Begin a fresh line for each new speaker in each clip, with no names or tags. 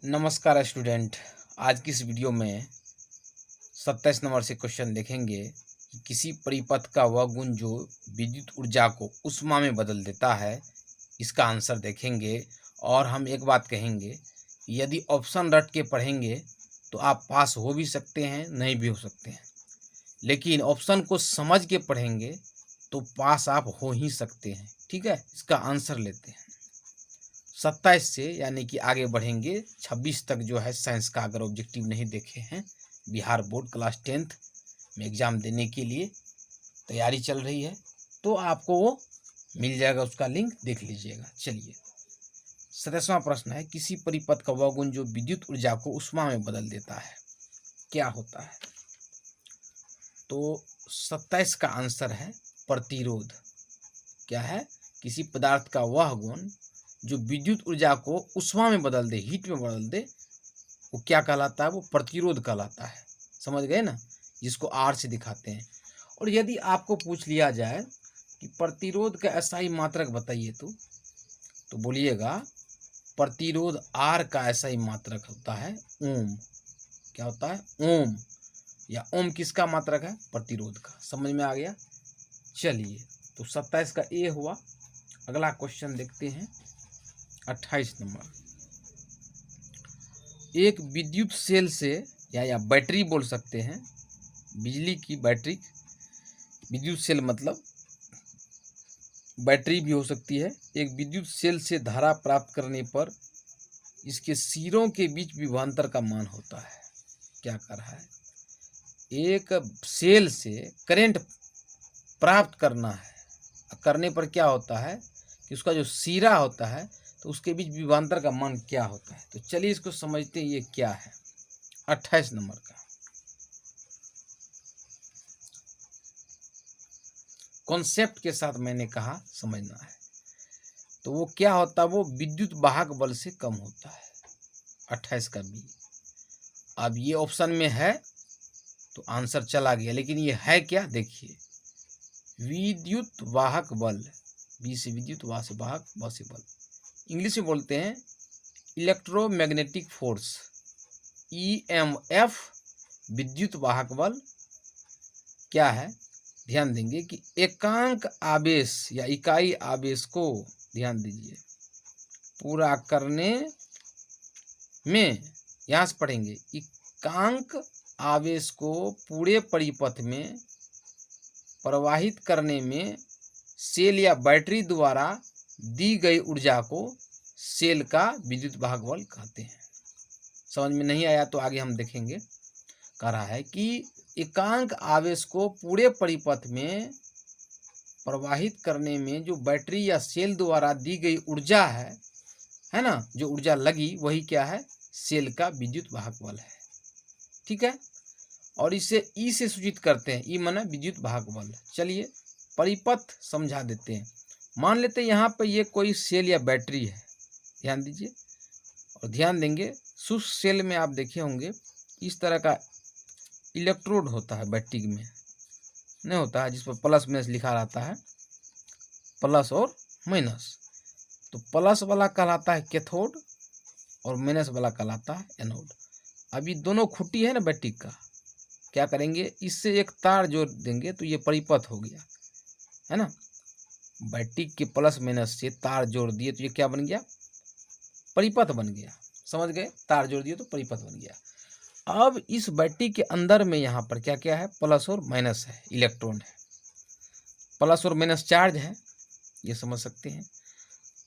नमस्कार स्टूडेंट। आज की इस वीडियो में 27 नंबर से क्वेश्चन देखेंगे कि किसी परिपथ का वह गुण जो विद्युत ऊर्जा को ऊष्मा में बदल देता है, इसका आंसर देखेंगे। और हम एक बात कहेंगे, यदि ऑप्शन रट के पढ़ेंगे तो आप पास हो भी सकते हैं, नहीं भी हो सकते हैं, लेकिन ऑप्शन को समझ के पढ़ेंगे तो पास आप हो ही सकते हैं। ठीक है, इसका आंसर लेते हैं। 27 से यानी कि आगे बढ़ेंगे 26 तक जो है साइंस का, अगर ऑब्जेक्टिव नहीं देखे हैं, बिहार बोर्ड क्लास 10th में एग्ज़ाम देने के लिए तैयारी चल रही है, तो आपको वो मिल जाएगा, उसका लिंक देख लीजिएगा। चलिए, 27वां प्रश्न है, किसी परिपथ का वह गुण जो विद्युत ऊर्जा को ऊष्मा में बदल देता है, क्या होता है? तो 27 का आंसर है प्रतिरोध। क्या है? किसी पदार्थ का वह गुण जो विद्युत ऊर्जा को ऊष्मा में बदल दे, हीट में बदल दे, वो क्या कहलाता है? वो प्रतिरोध कहलाता है। समझ गए ना, जिसको आर से दिखाते हैं। और यदि आपको पूछ लिया जाए कि प्रतिरोध का SI मात्रक बताइए, तो बोलिएगा प्रतिरोध आर का SI मात्रक होता है ओम। क्या होता है? ओम। या ओम किसका मात्रक है? प्रतिरोध का। समझ में आ गया? चलिए, तो 27 का ए हुआ। अगला क्वेश्चन देखते हैं, 28 नंबर। एक विद्युत सेल से या बैटरी बोल सकते हैं, बिजली की बैटरी, विद्युत सेल मतलब बैटरी भी हो सकती है। एक विद्युत सेल से धारा प्राप्त करने पर इसके सिरों के बीच विभवांतर का मान होता है। क्या कर रहा है? एक सेल से करंट प्राप्त करना है, करने पर क्या होता है कि उसका जो सिरा होता है, तो उसके बीच विभवांतर का मान क्या होता है। तो चलिए इसको समझते हैं, ये क्या है। 28 नंबर का कॉन्सेप्ट के साथ मैंने कहा समझना है। तो वो क्या होता है? वो विद्युत वाहक बल से कम होता है। 28 का बी। अब ये ऑप्शन में है तो आंसर चला गया, लेकिन ये है क्या? देखिए, विद्युत वाहक बल, बी से विद्युत, वाह से वाहक, ब से बल। इंग्लिश में बोलते हैं इलेक्ट्रोमैग्नेटिक फोर्स, EMF। विद्युत वाहक बल क्या है? ध्यान देंगे कि एकांक आवेश या इकाई आवेश को, ध्यान दीजिए, पूरा करने में, यहाँ से पढ़ेंगे, एकांक आवेश को पूरे परिपथ में प्रवाहित करने में सेल या बैटरी द्वारा दी गई ऊर्जा को सेल का विद्युत वाहक बल कहते हैं। समझ में नहीं आया तो आगे हम देखेंगे। कह रहा है कि एकांक आवेश को पूरे परिपथ में प्रवाहित करने में जो बैटरी या सेल द्वारा दी गई ऊर्जा है ना, जो ऊर्जा लगी, वही क्या है? सेल का विद्युत वाहक बल है। ठीक है, और इसे ई से सूचित करते हैं। ई माने विद्युत वाहक बल। चलिए परिपथ समझा देते हैं। मान लेते हैं यहाँ पर ये कोई सेल या बैटरी है, ध्यान दीजिए, और ध्यान देंगे शुष्क सेल में आप देखे होंगे इस तरह का इलेक्ट्रोड होता है, बैटरी में नहीं होता है, जिस पर प्लस माइनस लिखा रहता है, प्लस और माइनस। तो प्लस वाला कहलाता है कैथोड और माइनस वाला कहलाता है एनोड। अभी दोनों खुट्टी है ना बैटरी का, क्या करेंगे? इससे एक तार जोड़ देंगे तो ये परिपथ हो गया, है ना। बैटरी के प्लस माइनस से तार जोड़ दिए तो ये क्या बन गया? परिपथ बन गया। समझ गए? तार जोड़ दिए तो परिपथ बन गया। अब इस बैटरी के अंदर में यहाँ पर क्या क्या है? प्लस और माइनस है, इलेक्ट्रॉन है, प्लस और माइनस चार्ज है, ये समझ सकते हैं।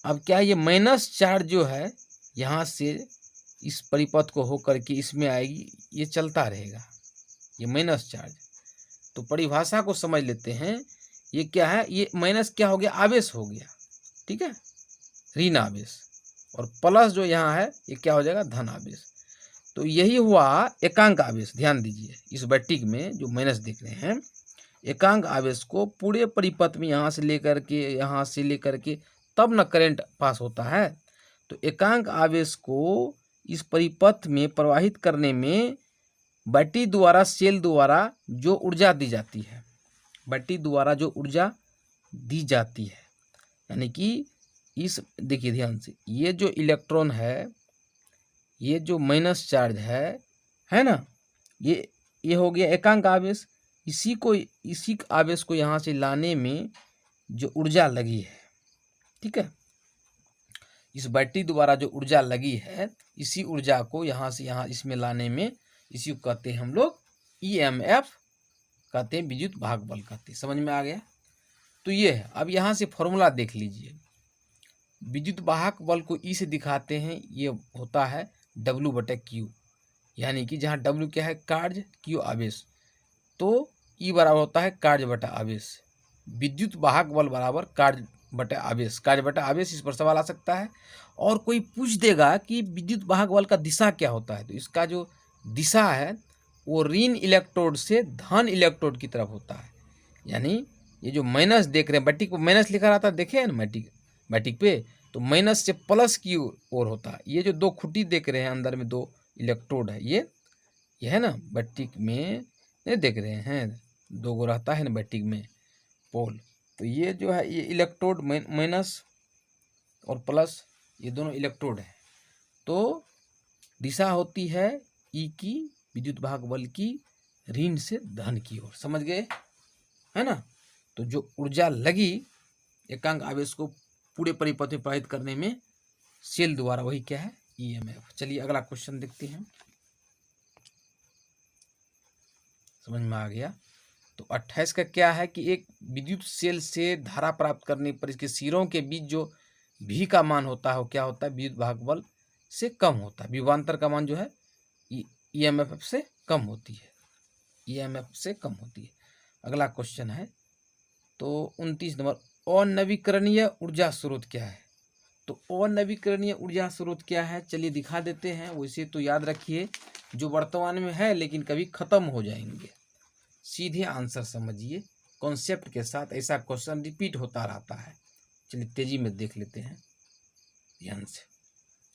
अब क्या ये माइनस चार्ज जो है यहाँ से इस परिपथ को होकर के इसमें आएगी, ये चलता रहेगा, ये माइनस चार्ज। तो परिभाषा को समझ लेते हैं, ये क्या है? ये माइनस क्या हो गया? आवेश हो गया, ठीक है, ऋण आवेश। और प्लस जो यहाँ है ये क्या हो जाएगा? धन आवेश। तो यही हुआ एकांक आवेश। ध्यान दीजिए, इस बैटरी में जो माइनस देख रहे हैं, एकांक आवेश को पूरे परिपथ में यहाँ से लेकर के तब न करंट पास होता है। तो एकांक आवेश को इस परिपथ में प्रवाहित करने में बैटरी द्वारा, सेल द्वारा जो ऊर्जा दी जाती है, बैटरी द्वारा जो ऊर्जा दी जाती है, यानी कि इस, देखिए ध्यान से, ये जो इलेक्ट्रॉन है ये जो माइनस चार्ज है ना, ये हो गया एकांक आवेश। इसी आवेश को यहाँ से लाने में जो ऊर्जा लगी है, ठीक है, इस बैटरी द्वारा जो ऊर्जा लगी है, इसी ऊर्जा को यहाँ से यहाँ इसमें लाने में, इसी को कहते हैं हम लोग EMF कहते हैं, विद्युत भाग बल कहते हैं। समझ में आ गया? तो ये है। अब यहाँ से फॉर्मूला देख लीजिए। विद्युत वाहक बल को E से दिखाते हैं, ये होता है W/Q, यानी कि जहाँ W क्या है, कार्य, Q आवेश, तो E बराबर होता है कार्य बटा आवेश। विद्युत वाहक बल बराबर कार्य बटा आवेश। कार्य बटा आवेश, इस पर सवाल आ सकता है। और कोई पूछ देगा कि विद्युत वाहक बल का दिशा क्या होता है, तो इसका जो दिशा है वो ऋण इलेक्ट्रोड से धन इलेक्ट्रोड की तरफ होता है। यानी ये जो माइनस देख रहे हैं, बैटिक पे माइनस लिखा रहता है, देखे हैं ना बैटिक पे, तो माइनस से प्लस की ओर होता है। ये जो दो खुटी देख रहे हैं, अंदर में दो इलेक्ट्रोड है, ये है ना, बैटिक में नहीं देख रहे हैं, दो गो रहता है ना बैटिक में पोल, तो ये जो है ये इलेक्ट्रोड माइनस और प्लस, ये दोनों इलेक्ट्रोड है। तो दिशा होती है ई की, विद्युत भाग बल की, ऋण से धन की ओर। समझ गए, है ना? तो जो ऊर्जा लगी एकांक आवेश को पूरे परिपथ में प्रवाहित करने में सेल द्वारा, वही क्या है, EMF। चलिए अगला क्वेश्चन देखते हैं। समझ में आ गया? तो 28 का क्या है कि एक विद्युत सेल से धारा प्राप्त करने पर इसके सिरों के बीच जो V का मान होता है वो क्या होता है, विद्युत भाग बल से कम होता है। विभवांतर का मान जो है EMF से कम होती है, EMF से कम होती है। अगला क्वेश्चन है तो 29 नंबर, अनवीकरणीय ऊर्जा स्रोत क्या है? तो अनवीकरणीय ऊर्जा स्रोत क्या है, चलिए दिखा देते हैं। वैसे तो याद रखिए जो वर्तमान में है लेकिन कभी खत्म हो जाएंगे। सीधे आंसर समझिए कॉन्सेप्ट के साथ, ऐसा क्वेश्चन रिपीट होता रहता है। चलिए तेजी में देख लेते हैं, ध्यान से।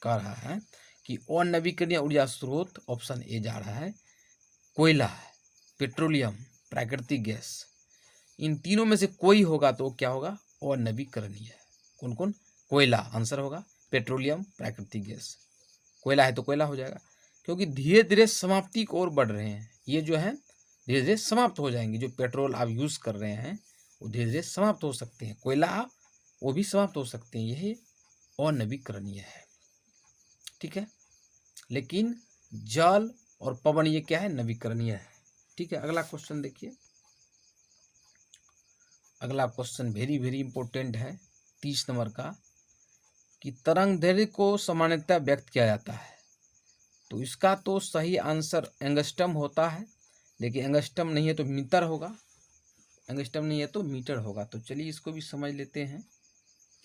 कह रहा है कि अनवीकरणीय ऊर्जा स्रोत, ऑप्शन ए जा रहा है, कोयला है, पेट्रोलियम, प्राकृतिक गैस। इन तीनों में से कोई होगा तो क्या होगा, अनवीकरणीय। कौन कौन? कोयला आंसर होगा, पेट्रोलियम, प्राकृतिक गैस। कोयला है तो कोयला हो जाएगा, क्योंकि धीरे धीरे समाप्ति की ओर बढ़ रहे हैं। ये जो है धीरे धीरे समाप्त हो जाएंगे। जो पेट्रोल आप यूज़ कर रहे हैं वो धीरे धीरे समाप्त हो सकते हैं, कोयला वो भी समाप्त हो सकते हैं। यही अनवीकरणीय है, ठीक है। लेकिन जल और पवन ये क्या है, नवीकरणीय है, ठीक है। अगला क्वेश्चन देखिए। अगला क्वेश्चन वेरी वेरी इंपॉर्टेंट है, 30 नंबर का, कि तरंग दैर्ध्य को सामान्यतः व्यक्त किया जाता है। तो इसका तो सही आंसर एंगस्ट्रम होता है, लेकिन एंगस्ट्रम नहीं है तो मीटर होगा, एंगस्ट्रम नहीं है तो मीटर होगा। तो चलिए इसको भी समझ लेते हैं।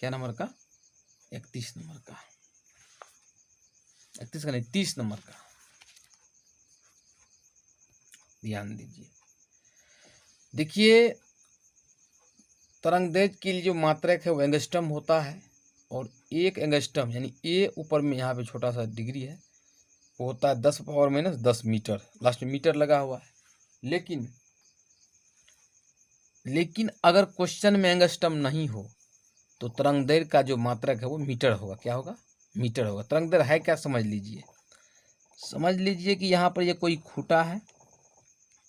क्या नंबर का, 31 नंबर का, 31 का नहीं 30 नंबर का, ध्यान दीजिए। देखिए तरंग दैर्ध्य के लिए जो मात्रक है वो एंगस्ट्रम होता है, और एक एंगस्ट्रम यानी ए ऊपर में यहाँ पे छोटा सा डिग्री है, वो होता है 10⁻⁻10 मीटर, लास्ट में मीटर लगा हुआ है। लेकिन अगर क्वेश्चन में एंगस्ट्रम नहीं हो तो तरंग दैर्ध्य का जो मात्रक है वो मीटर होगा। क्या होगा, मीटर होगा। तरंग दैर्ध्य है क्या, समझ लीजिए। समझ लीजिए कि यहाँ पर ये कोई खूंटा है,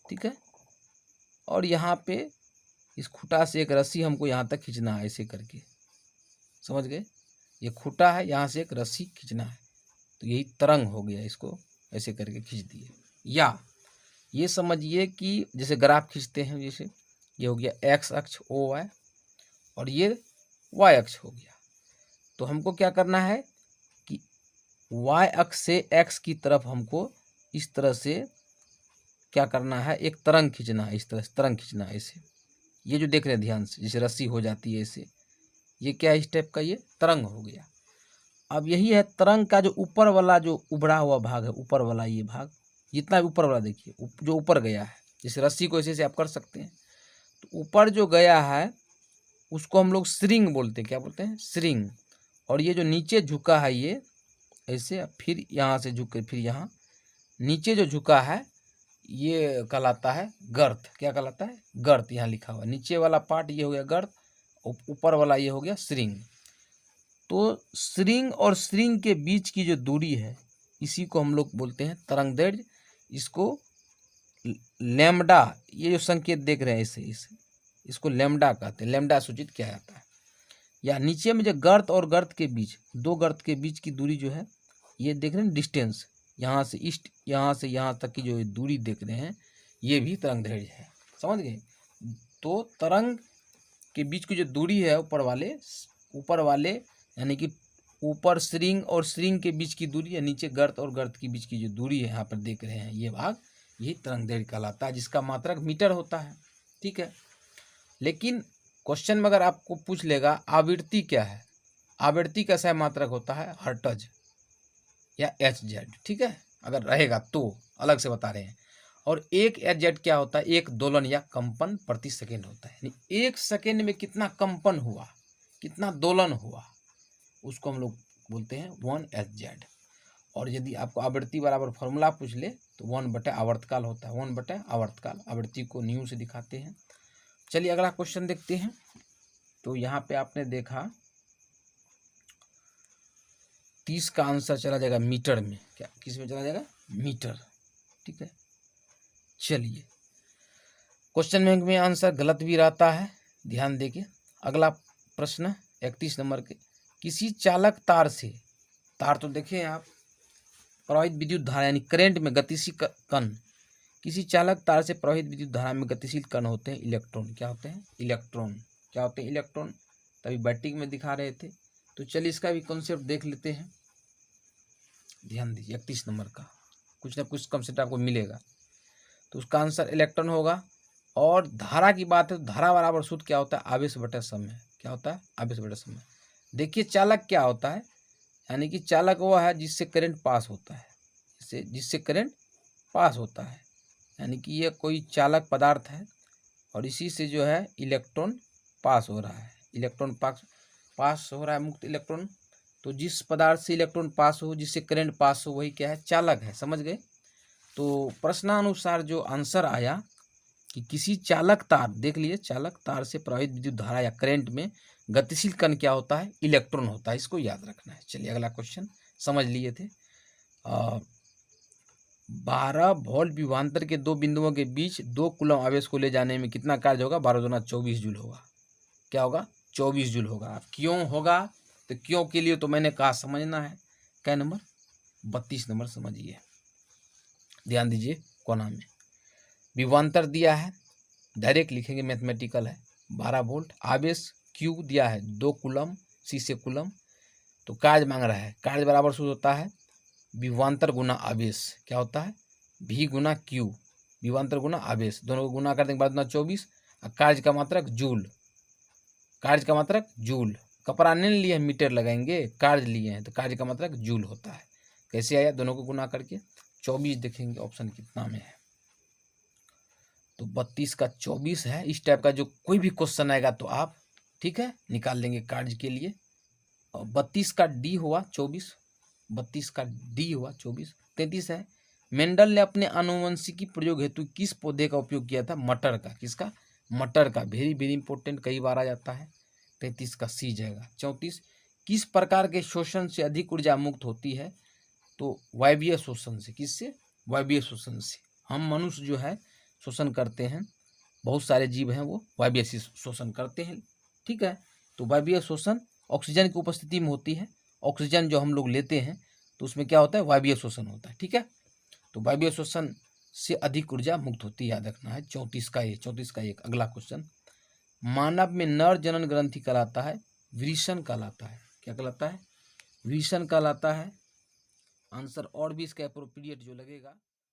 ठीक है, और यहाँ पे इस खूंटा से एक रस्सी हमको यहाँ तक खींचना है, ऐसे करके, समझ गए। ये खूंटा है, यहाँ से एक रस्सी खींचना है, तो यही तरंग हो गया। इसको ऐसे करके खींच दिए। या ये समझिए कि जैसे ग्राफ खींचते हैं, जैसे ये हो गया एक्स अक्ष OY, और ये Y अक्ष हो गया। तो हमको क्या करना है कि Y अक्ष से X की तरफ हमको इस तरह से क्या करना है, एक तरंग खींचना है, इस तरह से तरंग खींचना है ऐसे। ये जो देख रहे हैं ध्यान से, जैसे रस्सी हो जाती है ऐसे, ये क्या है, इस टाइप का ये तरंग हो गया। अब यही है तरंग का जो ऊपर वाला जो उभरा हुआ भाग है, ऊपर वाला ये भाग, जितना भी ऊपर वाला देखिए जो ऊपर गया है, जैसे रस्सी को ऐसे आप कर सकते हैं, तो ऊपर जो गया है उसको हम लोग श्रिंग बोलते हैं। क्या बोलते हैं, श्रिंग। और ये जो नीचे झुका है ये ऐसे, फिर यहाँ से झुक के फिर यहाँ नीचे जो झुका है ये कहलाता है गर्त। क्या कहलाता है, गर्त। यहाँ लिखा हुआ नीचे वाला पार्ट ये हो गया गर्त, ऊपर वाला ये हो गया श्रिंग। तो श्रिंग और श्रिंग के बीच की जो दूरी है इसी को हम लोग बोलते हैं तरंग दैर्ध्य। इसको लैम्डा, ये जो संकेत देख रहे हैं इसे इसको लैम्डा कहते हैं, लैम्डा सूचित किया जाता है। या नीचे में जो गर्त और गर्त के बीच, दो गर्त के बीच की दूरी जो है, ये देख रहे हैं डिस्टेंस, यहाँ से ईस्ट, यहाँ से यहाँ तक की जो दूरी देख रहे हैं, ये भी तरंग दैर्ध्य है। समझ गए? तो तरंग के बीच की जो दूरी है ऊपर वाले यानी कि ऊपर श्रृंग और श्रृंग के बीच की दूरी, या नीचे गर्त और गर्त के बीच की जो दूरी है यहाँ पर देख रहे हैं, ये भाग यही तरंग दैर्ध्य कहलाता है, जिसका मात्रक मीटर होता है। ठीक है, लेकिन क्वेश्चन में अगर आपको पूछ लेगा आवृत्ति क्या है, आवृत्ति का सही मात्रक होता है हर्ट्ज या HZ। ठीक है, अगर रहेगा तो अलग से बता रहे हैं। और एक HZ क्या होता है, एक दोलन या कंपन प्रति सेकेंड होता है, यानी एक सेकेंड में कितना कंपन हुआ, कितना दोलन हुआ, उसको हम लोग बोलते हैं 1 HZ। और यदि आपको आवृत्ति बराबर फॉर्मूला पूछ ले तो 1/, आवर्तकाल होता है, 1/, आवर्तकाल। आवृत्ति को न्यू से दिखाते हैं। चलिए अगला क्वेश्चन देखते हैं। तो यहाँ पे आपने देखा 30 का आंसर चला जाएगा मीटर में, क्या किस में चला जाएगा, मीटर। ठीक है, चलिए क्वेश्चन बैंक में आंसर गलत भी रहता है, ध्यान देखिए। अगला प्रश्न 31 नंबर के, किसी चालक तार से, तार तो देखें आप, प्रवाहित विद्युत धारा यानी करंट में गतिशील कण, किसी चालक तार से प्रवाहित विद्युत धारा में गतिशील कण होते हैं इलेक्ट्रॉन। क्या होते हैं, इलेक्ट्रॉन। क्या होते हैं, इलेक्ट्रॉन। तभी बैटरी में दिखा रहे थे। तो चलिए इसका भी कॉन्सेप्ट देख लेते हैं, ध्यान दीजिए। 31 नंबर का कुछ ना कुछ कॉन्सेप्ट आपको मिलेगा। तो उसका आंसर इलेक्ट्रॉन होगा। और धारा की बात है तो धारा बराबर सूत्र क्या होता है, आवेश बटा समय। क्या होता है, आवेश बटा समय। देखिए चालक क्या होता है, यानी कि चालक वो है जिससे करंट पास होता है, जिससे करंट पास होता है, यानी कि ये कोई चालक पदार्थ है और इसी से जो है इलेक्ट्रॉन पास हो रहा है, इलेक्ट्रॉन पास हो रहा है, मुक्त इलेक्ट्रॉन। तो जिस पदार्थ से इलेक्ट्रॉन पास हो, जिससे करंट पास हो, वही क्या है, चालक है। समझ गए? तो प्रश्नानुसार जो आंसर आया कि किसी चालक तार, देख लिए, चालक तार से प्रवाहित विद्युत धारा या करंट में गतिशील कण क्या होता है, इलेक्ट्रॉन होता है। इसको याद रखना है। चलिए अगला क्वेश्चन समझ लिए थे। 12 वोल्ट विभवांतर के दो बिंदुओं के बीच 2 कूलम आवेश को ले जाने में कितना कार्य होगा, 12 दूना 24 जूल होगा। क्या होगा, 24 जूल होगा। क्यों होगा, तो क्यों के लिए तो मैंने कहा समझना है। क्या नंबर, 32 नंबर समझिए, ध्यान दीजिए। कोना में विभवांतर दिया है, डायरेक्ट लिखेंगे, मैथमेटिकल है। 12 वोल्ट, आवेश क्यू दिया है 2 कूलम, सी से कूलम। तो कार्य मांग रहा है, कार्य बराबर सूत्र होता है विभवांतर गुना आवेश। क्या होता है, V गुना Q, विभवांतर गुना आवेश, दोनों को गुना कर देंगे 12 दूना 24। और कार्य का मात्रक जूल, कार्य का मात्रक जूल। कपड़ा नहीं लिए मीटर लगाएंगे, कार्य लिए हैं तो कार्य का मात्रक जूल होता है। कैसे आया, दोनों को गुना करके 24 देखेंगे ऑप्शन कितना में है। तो 32 का 24 है। इस टाइप का जो कोई भी क्वेश्चन आएगा तो आप ठीक है निकाल लेंगे कार्य के लिए। और 32 का डी हुआ 24, 32 का डी हुआ 24। 33 है, मेंडल ने अपने आनुवंशिकी प्रयोग हेतु किस पौधे का उपयोग किया था, मटर का। किसका, मटर का। वेरी वेरी इंपॉर्टेंट, कई बार आ जाता है। 33 का सी जाएगा। 34, किस प्रकार के शोषण से अधिक ऊर्जा मुक्त होती है, तो वायवीय शोषण से। किससे, वायवीय शोषण से। हम मनुष्य जो है शोषण करते हैं, बहुत सारे जीव हैं वो वायवीय शोषण करते हैं। ठीक है, तो वायवीय शोषण ऑक्सीजन की उपस्थिति में होती है। ऑक्सीजन जो हम लोग लेते हैं तो उसमें क्या होता है, वायवीय शोषण होता है। ठीक है, तो वायवीय शोषण से अधिक ऊर्जा मुक्त होती है, याद रखना है। 34 का ये, 34 का एक। अगला क्वेश्चन, मानव में नर जनन ग्रंथि कहलाता है, वृषण कहलाता है। क्या कहलाता है, वृषण कहलाता है। आंसर और भी इसका एप्रोप्रिएट जो लगेगा